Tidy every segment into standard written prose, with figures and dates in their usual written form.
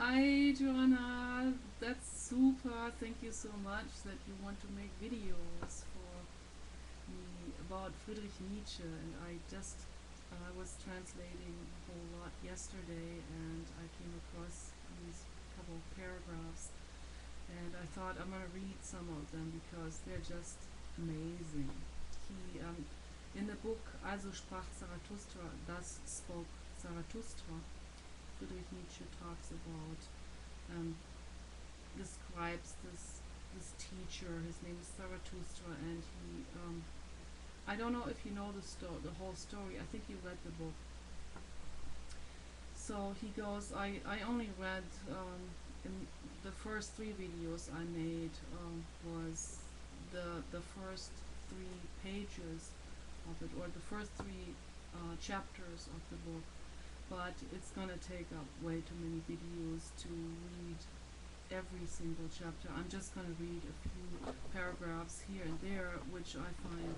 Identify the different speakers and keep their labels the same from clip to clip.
Speaker 1: Hi, Joanna. That's super. Thank you so much that you want to make videos for me about Friedrich Nietzsche. And I was translating a whole lot yesterday, and I came across these couple of paragraphs, and I thought I'm gonna read some of them because they're just amazing. He In the book Also sprach Zarathustra, Thus Spoke Zarathustra, Friedrich Nietzsche talks about um, describes this teacher. His name is Zarathustra, and he I don't know if you know the whole story. I think you read the book. So he goes. I only read in the first three videos I made was the first 3 pages of it, or the first three chapters of the book. But it's gonna take up way too many videos to read every single chapter. I'm just going to read a few paragraphs here and there, which I find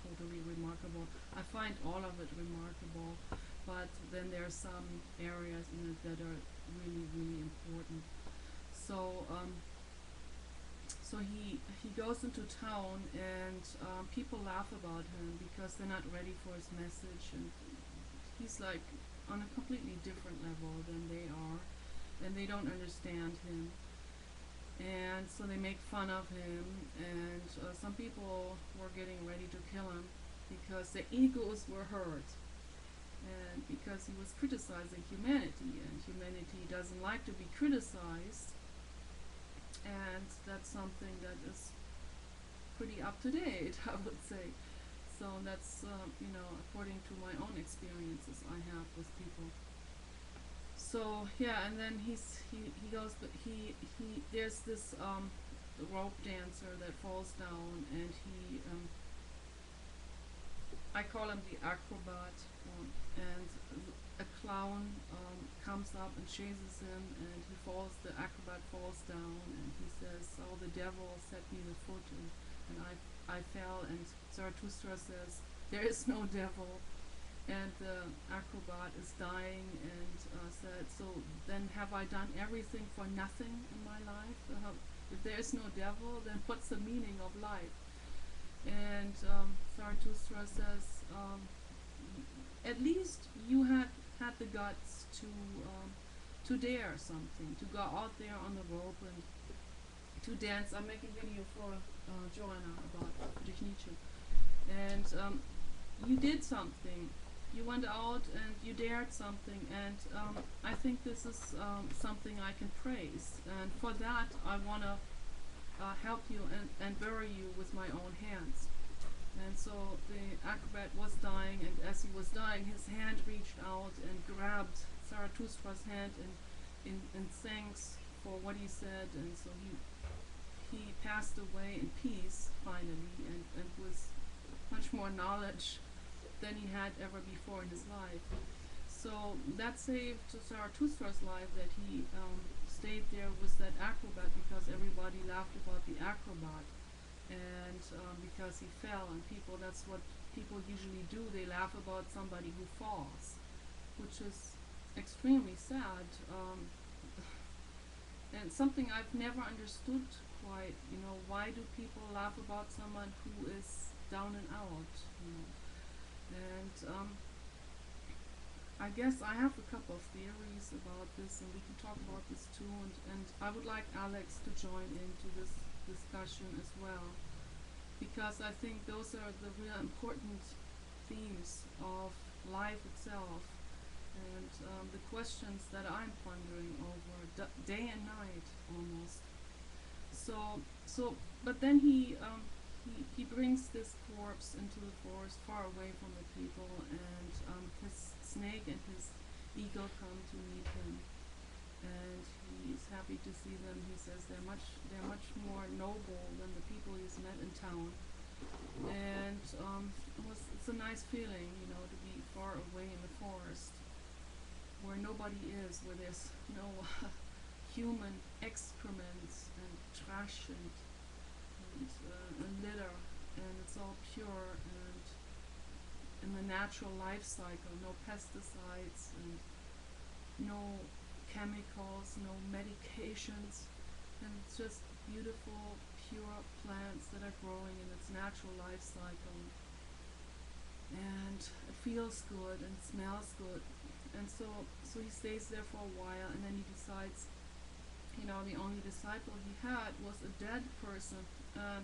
Speaker 1: totally remarkable. I find all of it remarkable, but then there are some areas in it that are really, really important. So, he goes into town, and people laugh about him because they're not ready for his message, and he's like on a completely different level than they are, and they don't understand him, and so they make fun of him, and some people were getting ready to kill him because their egos were hurt, and because he was criticizing humanity, and humanity doesn't like to be criticized, and that's something that is pretty up to date, I would say. So that's according to my own experiences I have with people. So yeah, and then he goes, but he there's this rope dancer that falls down, and he I call him the acrobat, and a clown comes up and chases him, and he falls. The acrobat falls down, and he says, "Oh, the devil set me the foot, and I fell." And Zarathustra says, "There is no devil." And the acrobat is dying, and said, "So then have I done everything for nothing in my life? If there is no devil, then what's the meaning of life?" And Zarathustra says, "At least you had the guts to dare something, to go out there on the rope and to dance." I'm making a video for Joanna about Friedrich Nietzsche, and you did something. You went out and you dared something, and I think this is something I can praise. And for that, I want to help you and bury you with my own hands. And so the acrobat was dying, and as he was dying, his hand reached out and grabbed Zarathustra's hand in thanks for what he said, and so he passed away in peace finally, and with much more knowledge than he had ever before in his life. So that saved Zarathustra's life, that he stayed there with that acrobat, because everybody laughed about the acrobat, and because he fell, and that's what people usually do. They laugh about somebody who falls, which is extremely sad, and something I've never understood quite. Why do people laugh about someone who is down and out? And I guess I have a couple of theories about this, and we can talk about this too. And I would like Alex to join into this discussion as well, because I think those are the real important themes of life itself, and the questions that I'm pondering over day and night almost. But then he brings this corpse into the forest, far away from the people, and his snake and his eagle come to meet him, and he is happy to see them. He says they're much more noble than the people he's met in town, and it's a nice feeling, to be far away in the forest, where nobody is, where there's no human excrements and trash and litter, and it's all pure and in the natural life cycle. No pesticides and no chemicals, no medications, and it's just beautiful, pure plants that are growing in its natural life cycle. And it feels good and smells good. And so he stays there for a while, and then he decides, the only disciple he had was a dead person.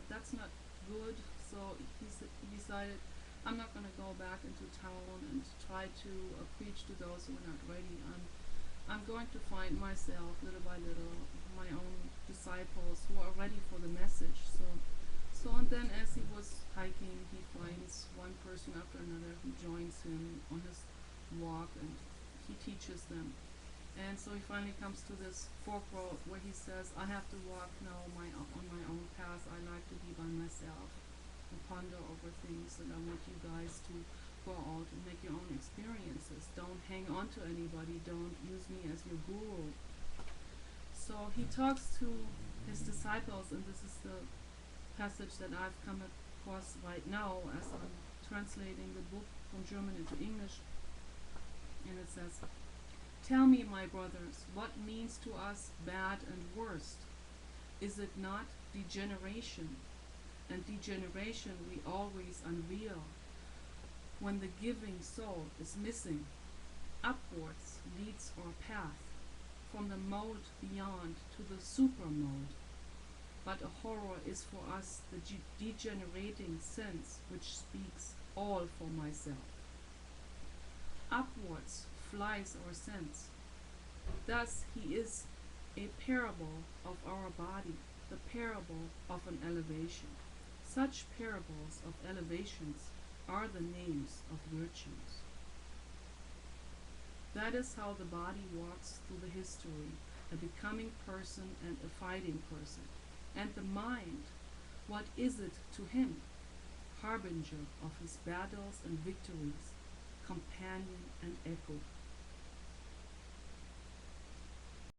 Speaker 1: That's not good. So he decided, I'm not going to go back into town and try to preach to those who are not ready. I'm going to find myself little by little, my own disciples who are ready for the message. And then as he was hiking, he finds one person after another who joins him on his walk, and he teaches them. And so he finally comes to this fork road where he says, I have to walk now on my own path. I like to be by myself and ponder over things, and I want you guys to go out and make your own experiences. Don't hang on to anybody. Don't use me as your guru. So he talks to his disciples, and this is the passage that I've come across right now as I'm translating the book from German into English. And it says, tell me, my brothers, what means to us bad and worst? Is it not degeneration? And degeneration we always unveil. When the giving soul is missing, upwards leads our path, from the mode beyond to the super mode. But a horror is for us the degenerating sense which speaks all for myself. Upwards flies our sense. Thus he is a parable of our body, the parable of an elevation. Such parables of elevations are the names of virtues. That is how the body walks through the history, a becoming person and a fighting person. And the mind, what is it to him? Harbinger of his battles and victories, companion and echo.